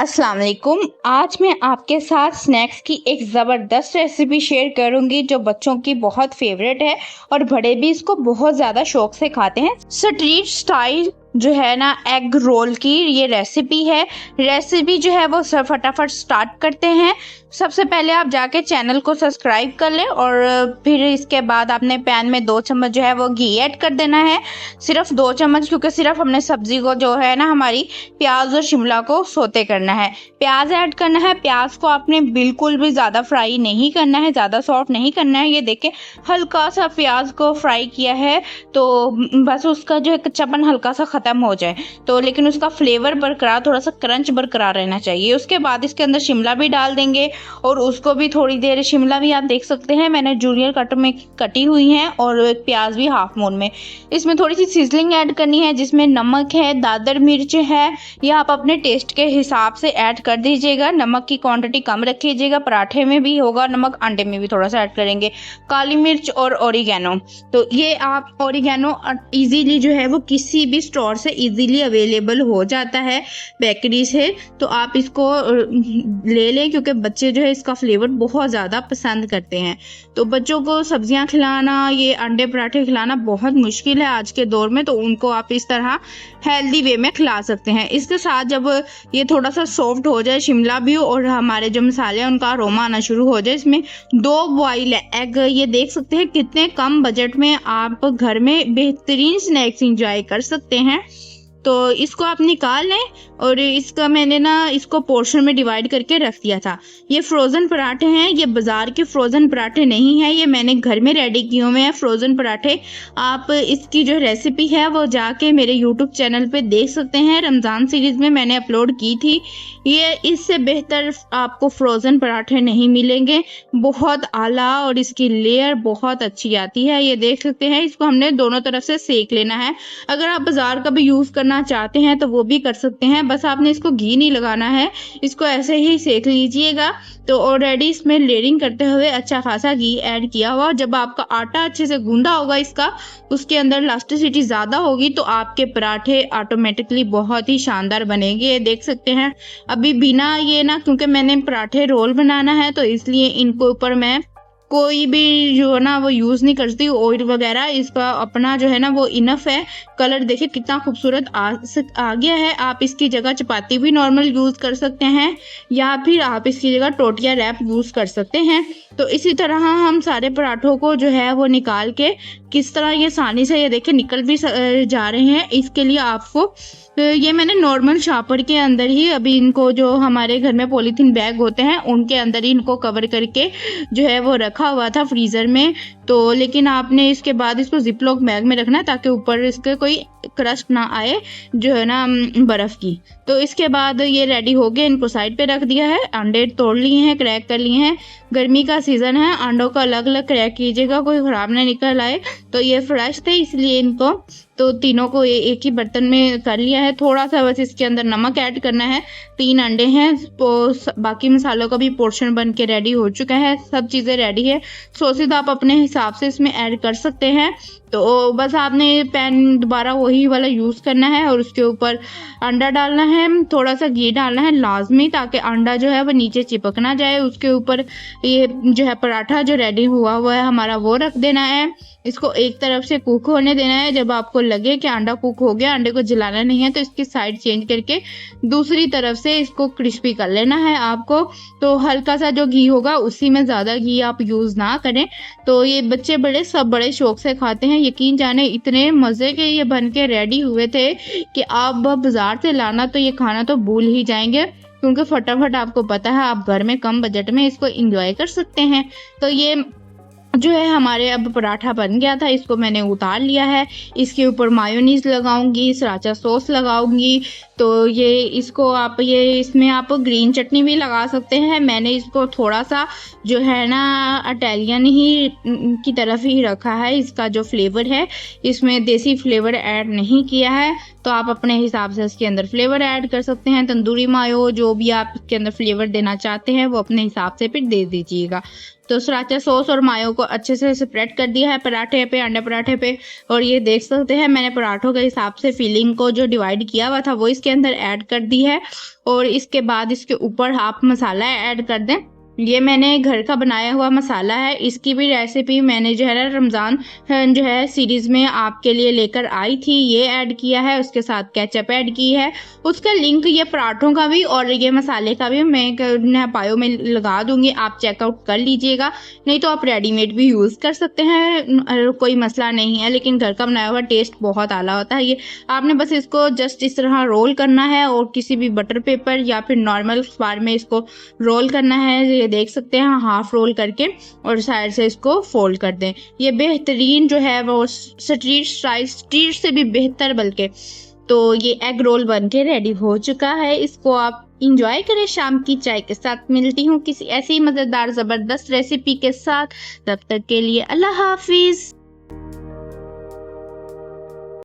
अस्सलाम वालेकुम। आज मैं आपके साथ स्नैक्स की एक ज़बरदस्त रेसिपी शेयर करूंगी जो बच्चों की बहुत फेवरेट है और बड़े भी इसको बहुत ज़्यादा शौक से खाते हैं। स्ट्रीट स्टाइल जो है ना एग रोल की ये रेसिपी है। रेसिपी जो है वो सब फटाफट स्टार्ट करते हैं। सबसे पहले आप जाके चैनल को सब्सक्राइब कर लें और फिर इसके बाद आपने पैन में 2 चम्मच जो है वो घी ऐड कर देना है। सिर्फ 2 चम्मच, क्योंकि सिर्फ हमने सब्जी को जो है ना हमारी प्याज और शिमला को सोते करना है। प्याज ऐड करना है। प्याज को आपने बिल्कुल भी ज़्यादा फ्राई नहीं करना है, ज़्यादा सॉफ्ट नहीं करना है। ये देखें हल्का सा प्याज को फ्राई किया है तो बस उसका जो कच्चापन हल्का सा ख़त्म हो जाए तो, लेकिन उसका फ्लेवर बरकरार, थोड़ा सा क्रंच बरकरार रहना चाहिए। उसके बाद इसके अंदर शिमला भी डाल देंगे और उसको भी थोड़ी देर, शिमला भी आप देख सकते हैं मैंने जूनियर कट में कटी हुई है और एक प्याज भी हाफ मून में। इसमें थोड़ी सी सीजनिंग ऐड करनी है जिसमें नमक है, दादर मिर्च है, यह आप अपने टेस्ट के हिसाब से ऐड कर दीजिएगा। नमक की क्वांटिटी कम रखिएगा, पराठे में भी होगा नमक, अंडे में भी थोड़ा सा ऐड करेंगे। काली मिर्च और ओरिगेनो, तो ये आप ओरिगेनो इजीली जो है वो किसी भी स्टोर से इजीली अवेलेबल हो जाता है बेकरी से, तो आप इसको ले लें क्योंकि बच्चे जो है इसका फ्लेवर बहुत ज़्यादा पसंद करते हैं। तो बच्चों को सब्जियां खिलाना, ये अंडे पराठे खिलाना बहुत मुश्किल है आज के दौर में, तो उनको आप इस तरह हेल्दी वे में खिला सकते हैं। इसके साथ जब ये थोड़ा सा सॉफ्ट हो जाए शिमला भी और हमारे जो मसाले हैं उनका अरोमा आना शुरू हो जाए, इसमें 2 बॉइल एग, ये देख सकते हैं कितने कम बजट में आप घर में बेहतरीन स्नैक्स एंजॉय कर सकते हैं। तो इसको आप निकाल लें और इसका मैंने ना इसको पोर्शन में डिवाइड करके रख दिया था। ये फ्रोज़न पराठे हैं, ये बाज़ार के फ्रोज़न पराठे नहीं हैं, ये मैंने घर में रेडी किए हुए हैं फ्रोज़न पराठे। आप इसकी जो रेसिपी है वो जाके मेरे यूट्यूब चैनल पे देख सकते हैं, रमज़ान सीरीज़ में मैंने अपलोड की थी। ये इससे बेहतर आपको फ्रोज़न पराठे नहीं मिलेंगे, बहुत आला और इसकी लेयर बहुत अच्छी आती है। ये देख सकते हैं, इसको हमने दोनों तरफ से सेक लेना है। अगर आप बाज़ार का भी यूज़ करना चाहते हैं तो वो भी कर सकते हैं, बस आपने इसको घी नहीं लगाना है, इसको ऐसे ही सेक लीजिएगा। तो ऑलरेडी इसमें लेयरिंग करते हुए अच्छा खासा घी ऐड किया हुआ। जब आपका आटा अच्छे से गूंदा होगा इसका, उसके अंदर इलास्टिसिटी ज़्यादा होगी तो आपके पराठे ऑटोमेटिकली बहुत ही शानदार बनेंगे। ये देख सकते हैं अभी बिना ये ना, क्योंकि मैंने पराठे रोल बनाना है तो इसलिए इनको ऊपर मैं कोई भी जो है ना वो यूज़ नहीं करती ऑयल वगैरह, इसका अपना जो है ना वो इनफ है। कलर देखिए कितना खूबसूरत आ गया है। आप इसकी जगह चपाती भी नॉर्मल यूज़ कर सकते हैं या फिर आप इसकी जगह टोटिया रैप यूज़ कर सकते हैं। तो इसी तरह हम सारे पराठों को जो है वो निकाल के किस तरह ये आसानी से, ये देखिए निकल भी जा रहे हैं। इसके लिए आपको ये मैंने नॉर्मल शॉपर के अंदर ही अभी इनको, जो हमारे घर में पॉलीथीन बैग होते हैं उनके अंदर ही इनको कवर करके जो है वो रखा हुआ था फ्रीज़र में। तो लेकिन आपने इसके बाद इसको जिपलॉक बैग में रखना है ताकि ऊपर इसके कोई क्रस्ट ना आए जो है ना बर्फ़ की। तो इसके बाद ये रेडी हो गए, इनको साइड पे रख दिया है। अंडे तोड़ लिए हैं, क्रैक कर लिए हैं। गर्मी का सीज़न है, अंडों को अलग अलग क्रैक कीजिएगा, कोई ख़राब ना निकल आए। तो ये फ्रेश थे इसलिए इनको तो तीनों को एक ही बर्तन में कर लिया है। थोड़ा सा बस इसके अंदर नमक ऐड करना है। 3 अंडे हैं तो बाकी मसालों का भी पोर्शन बन के रेडी हो चुका है, सब चीज़ें रेडी है। सॉसेज आप अपने हिसाब से इसमें ऐड कर सकते हैं। तो बस आपने पैन दोबारा वही वाला यूज़ करना है और उसके ऊपर अंडा डालना है, थोड़ा सा घी डालना है लाजमी, ताकि अंडा जो है वो नीचे चिपक ना जाए। उसके ऊपर ये जो है पराठा जो रेडी हुआ हुआ है हमारा वो रख देना है। इसको एक तरफ से कुक होने देना है। जब आपको लगे कि अंडा कुक हो गया, अंडे को जलाना नहीं है, तो इसकी साइड चेंज करके दूसरी तरफ से इसको क्रिस्पी कर लेना है आपको। तो हल्का सा जो घी होगा उसी में, ज़्यादा घी आप यूज़ ना करें। तो ये बच्चे बड़े सब बड़े शौक से खाते हैं। यकीन जाने इतने मज़े के ये बन के रेडी हुए थे कि आप बाज़ार से लाना तो ये खाना तो भूल ही जाएंगे, क्योंकि फटाफट आपको पता है आप घर में कम बजट में इसको एंजॉय कर सकते हैं। तो ये जो है हमारे अब पराठा बन गया था, इसको मैंने उतार लिया है। इसके ऊपर मायोनीज़ लगाऊंगी, सराचा सॉस लगाऊंगी। तो ये इसको आप ये इसमें आप ग्रीन चटनी भी लगा सकते हैं। मैंने इसको थोड़ा सा जो है ना इटालियन ही की तरफ ही रखा है। इसका जो फ्लेवर है इसमें देसी फ्लेवर ऐड नहीं किया है। तो आप अपने हिसाब से इसके अंदर फ्लेवर ऐड कर सकते हैं। तंदूरी मायो जो भी आप इसके अंदर फ्लेवर देना चाहते हैं वो अपने हिसाब से फिर दे दीजिएगा। तो सराचा सॉस और मायो को अच्छे से स्प्रेड कर दिया है पराठे पे, अंडे पराठे पे। और ये देख सकते हैं मैंने पराठों के हिसाब से फिलिंग को जो डिवाइड किया हुआ था वो इसके अंदर ऐड कर दी है। और इसके बाद इसके ऊपर आप मसाला ऐड कर दें। ये मैंने घर का बनाया हुआ मसाला है। इसकी भी रेसिपी मैंने जो है ना रमज़ान जो है सीरीज़ में आपके लिए लेकर आई थी, ये ऐड किया है। उसके साथ केचप ऐड की है। उसका लिंक ये पराठों का भी और ये मसाले का भी मैं बायो में लगा दूंगी, आप चेकआउट कर लीजिएगा। नहीं तो आप रेडीमेड भी यूज़ कर सकते हैं, कोई मसला नहीं है। लेकिन घर का बनाया हुआ टेस्ट बहुत आला होता है। ये आपने बस इसको जस्ट इस तरह रोल करना है और किसी भी बटर पेपर या फिर नॉर्मल अखबार में इसको रोल करना है। ये देख सकते हैं हाफ रोल करके और साइड से इसको फोल्ड कर दें। ये बेहतरीन जो है वो स्ट्रीट से भी बेहतर बल्कि। तो ये एग रोल बन के रेडी हो चुका है। इसको आप इंजॉय करें शाम की चाय के साथ। मिलती हूँ किसी ऐसी मजेदार जबरदस्त रेसिपी के साथ। तब तक के लिए अल्लाह हाफिज।